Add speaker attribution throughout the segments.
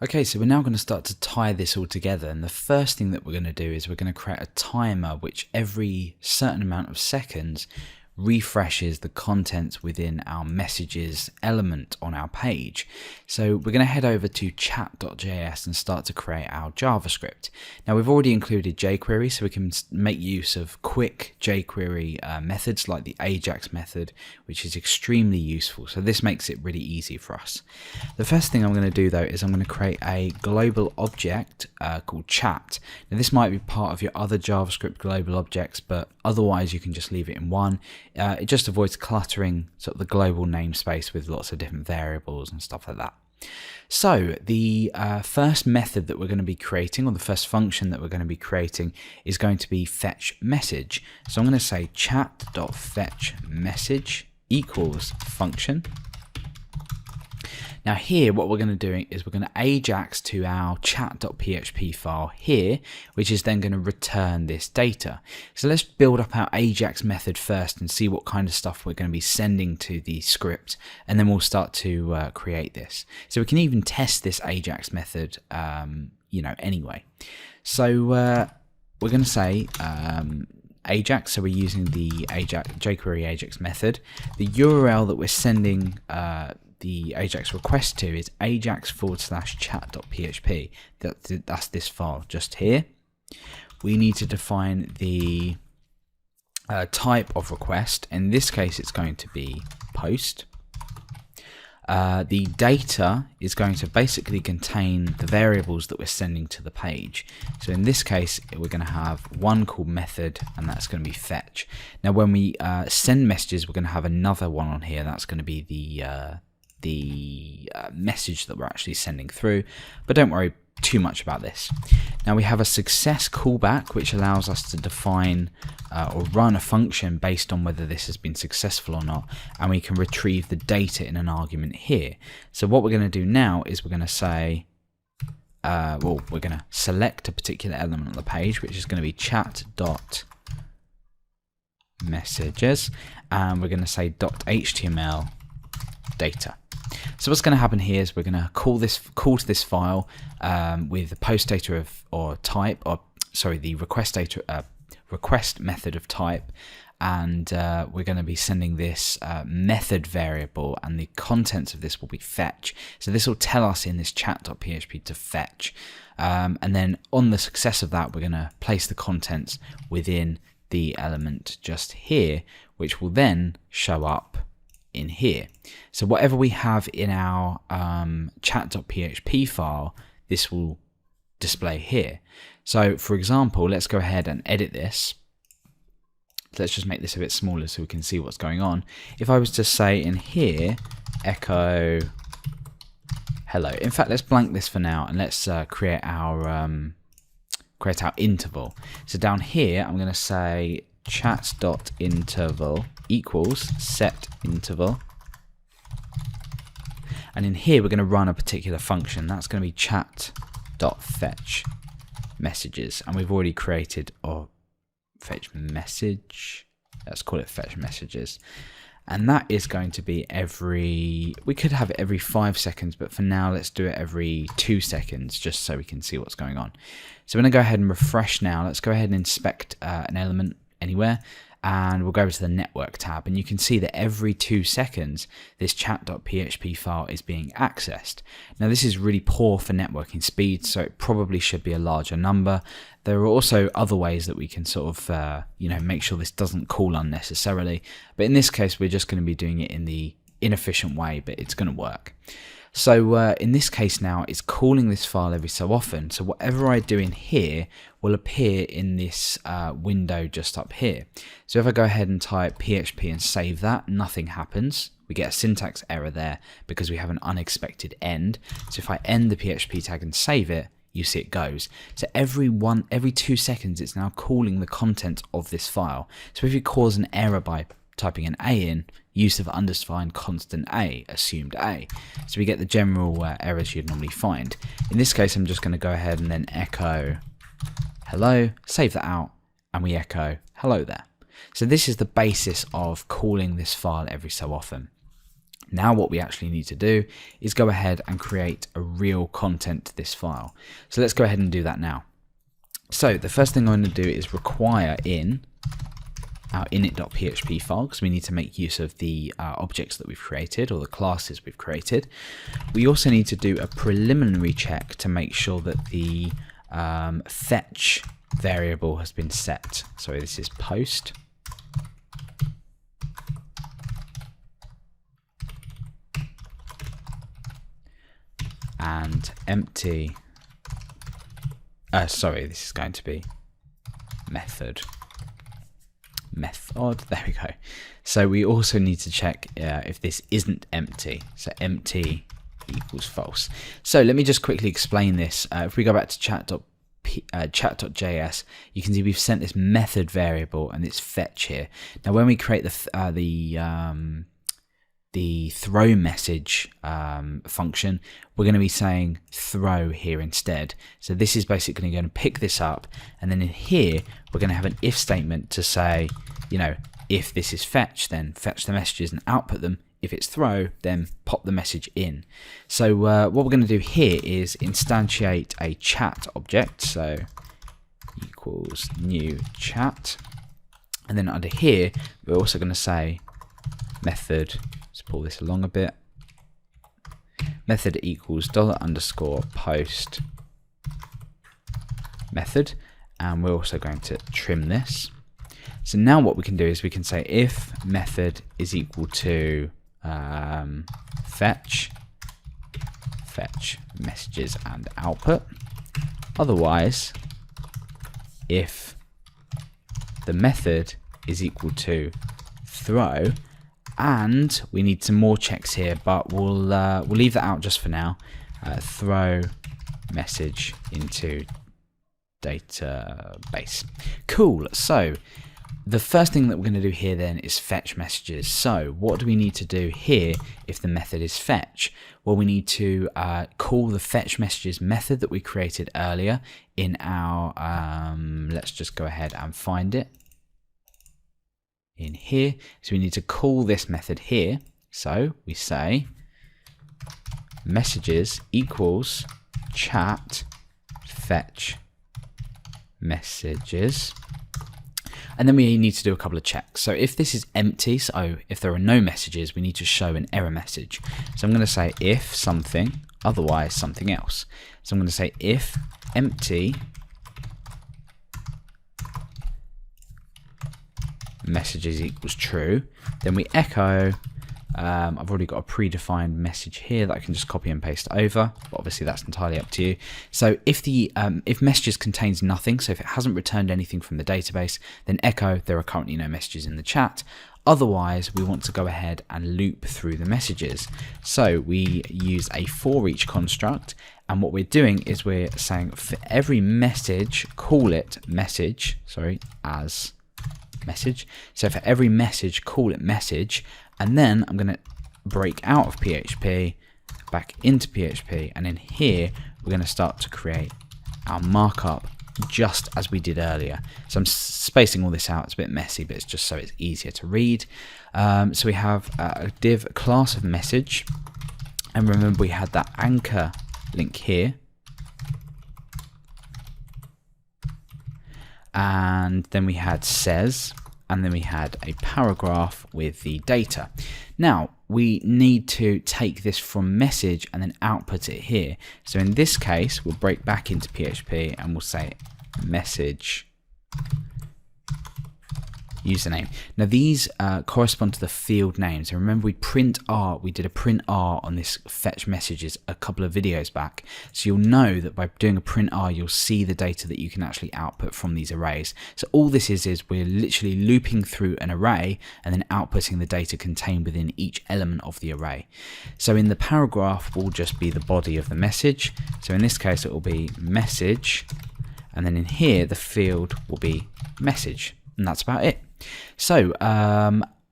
Speaker 1: Okay, so we're now going to start to tie this all together, and the first thing that we're going to do is we're going to create a timer which every certain amount of seconds refreshes the contents within our messages element on our page. So we're going to head over to chat.js and start to create our JavaScript. Now we've already included jQuery, so we can make use of quick jQuery methods like the AJAX method, which is extremely useful. So this makes it really easy for us. The first thing I'm going to do though is I'm going to create a global object called chat. Now this might be part of your other JavaScript global objects, but otherwise you can just leave it in one. It just avoids cluttering sort of the global namespace with lots of different variables and stuff like that. So the first method that we're going to be creating, or the first function that we're going to be creating, is going to be fetch message. So I'm going to say chat.fetchMessage equals function. Now here what we're going to do is we're going to AJAX to our chat.php file here, which is then going to return this data. So let's build up our AJAX method first and see what kind of stuff we're going to be sending to the script, and then we'll start to create this. So we can even test this AJAX method anyway. So we're going to say AJAX, so we're using the jQuery AJAX method. The URL that we're sending the AJAX request to is ajax/chat.php. That's this file just here. We need to define the type of request. In this case, it's going to be post. The data is going to basically contain the variables that we're sending to the page. So in this case, we're going to have one called method, and that's going to be fetch. Now when we send messages, we're going to have another one on here. That's going to be the message that we're actually sending through, but don't worry too much about this. Now we have a success callback, which allows us to define or run a function based on whether this has been successful or not, and we can retrieve the data in an argument here. So what we're going to do now is we're going to say we're going to select a particular element on the page, which is going to be chat.messages, and we're going to say .html data. So what's going to happen here is we're going to call to this file with the post data the request method of type, and we're going to be sending this method variable, and the contents of this will be fetch. So this will tell us in this chat.php to fetch, and then on the success of that, we're going to place the contents within the element just here, which will then show up in here. So whatever we have in our chat.php file, this will display here. So for example, let's go ahead and edit this. Let's just make this a bit smaller so we can see what's going on. If I was to say in here, echo hello. In fact, let's blank this for now, and let's create our interval. So down here, I'm going to say chat.interval equals set interval, and in here we're going to run a particular function. That's going to be chat.fetch messages, and we've already created fetch message. Let's call it fetch messages, and that is going to be we could have it every 5 seconds, but for now let's do it every 2 seconds just so we can see what's going on. So we're going to go ahead and refresh now. Let's go ahead and inspect an element anywhere, and we'll go over to the network tab, and you can see that every 2 seconds this chat.php file is being accessed. Now this is really poor for networking speed, so it probably should be a larger number. There are also other ways that we can sort of make sure this doesn't call unnecessarily, but in this case we're just going to be doing it in the inefficient way, but it's going to work. So in this case now, it's calling this file every so often. So whatever I do in here will appear in this window just up here. So if I go ahead and type PHP and save that, nothing happens. We get a syntax error there because we have an unexpected end. So if I end the PHP tag and save it, you see it goes. So every 2 seconds, it's now calling the content of this file. So if you cause an error by typing an A in, use of undefined constant A, assumed A. So we get the general errors you'd normally find. In this case, I'm just going to go ahead and then echo hello, save that out, and we echo hello there. So this is the basis of calling this file every so often. Now what we actually need to do is go ahead and create a real content to this file. So let's go ahead and do that now. So the first thing I'm going to do is require in our init.php file, because we need to make use of the objects that we've created, or the classes we've created. We also need to do a preliminary check to make sure that the fetch variable has been set. Sorry, this is post. And empty. Sorry, this is going to be method. There we go. So we also need to check if this isn't empty. So empty equals false. So let me just quickly explain this. If we go back to chat.js, you can see we've sent this method variable and it's fetch here. Now when we create the throw message function, we're going to be saying throw here instead. So this is basically going to pick this up, and then in here we're going to have an if statement to say, you know, if this is fetch, then fetch the messages and output them. If it's throw, then pop the message in. So what we're going to do here is instantiate a chat object, so equals new chat, and then under here we're also going to say method. Let's pull this along a bit. Method equals $_post method, and we're also going to trim this. So now what we can do is we can say if method is equal to fetch messages and output. Otherwise, if the method is equal to throw, and we need some more checks here, but we'll leave that out just for now. Throw message into database. Cool. So the first thing that we're going to do here then is fetch messages. So what do we need to do here if the method is fetch? Well, we need to call the fetch messages method that we created earlier in our, let's just go ahead and find it in here. So we need to call this method here. So we say messages equals chat fetch messages, and then we need to do a couple of checks. So if this is empty, so if there are no messages, we need to show an error message. So I'm going to say if something, otherwise something else. So I'm going to say if empty messages equals true, then we echo. I've already got a predefined message here that I can just copy and paste over, but obviously that's entirely up to you. So if the if messages contains nothing, so if it hasn't returned anything from the database, then echo there are currently no messages in the chat. Otherwise, we want to go ahead and loop through the messages. So we use a for each construct, and what we're doing is we're saying for every message, call it message, as message. So for every message, call it message, and then I'm going to break out of PHP, back into PHP, and in here we're going to start to create our markup just as we did earlier. So I'm spacing all this out, it's a bit messy, but it's just so it's easier to read. So we have a div class of message, and remember we had that anchor link here, and then we had says, and then we had a paragraph with the data. Now we need to take this from message and then output it here. So in this case, we'll break back into PHP and we'll say message username. Now these correspond to the field names. And remember we did a print R on this fetch messages a couple of videos back. So you'll know that by doing a print R, you'll see the data that you can actually output from these arrays. So all this is we're literally looping through an array and then outputting the data contained within each element of the array. So in the paragraph will just be the body of the message. So in this case, it will be message. And then in here, the field will be message. And that's about it. So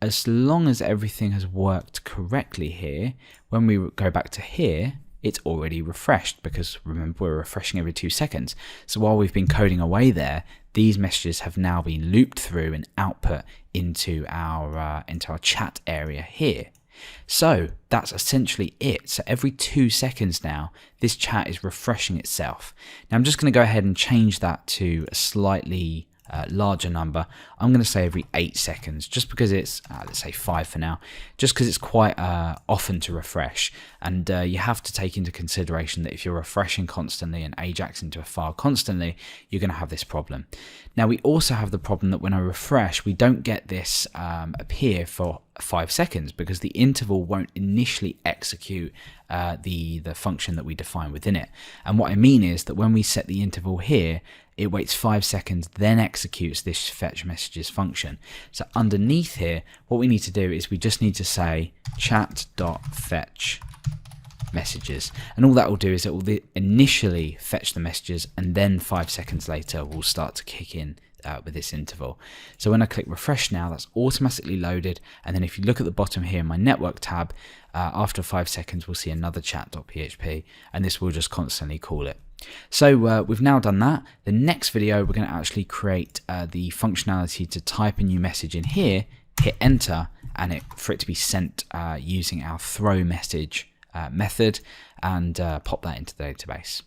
Speaker 1: as long as everything has worked correctly here, when we go back to here, it's already refreshed, because remember we're refreshing every 2 seconds. So while we've been coding away there, these messages have now been looped through and output into our chat area here. So that's essentially it. So every 2 seconds now, this chat is refreshing itself. Now I'm just going to go ahead and change that to a slightly larger number. I'm going to say every 8 seconds, just because it's, let's say 5 for now, just because it's quite often to refresh. And you have to take into consideration that if you're refreshing constantly and AJAX into a file constantly, you're going to have this problem. Now we also have the problem that when I refresh, we don't get this appear for 5 seconds because the interval won't initially execute the function that we define within it. And what I mean is that when we set the interval here, it waits 5 seconds, then executes this fetch messages function. So underneath here, what we need to do is we just need to say chat.fetch messages, and all that will do is it will initially fetch the messages, and then 5 seconds later we'll start to kick in with this interval. So when I click refresh now, that's automatically loaded, and then if you look at the bottom here in my network tab, after 5 seconds we'll see another chat.php, and this will just constantly call it. So we've now done that. The next video we're going to actually create the functionality to type a new message in here, hit enter, and for it to be sent using our throw message method, and pop that into the database.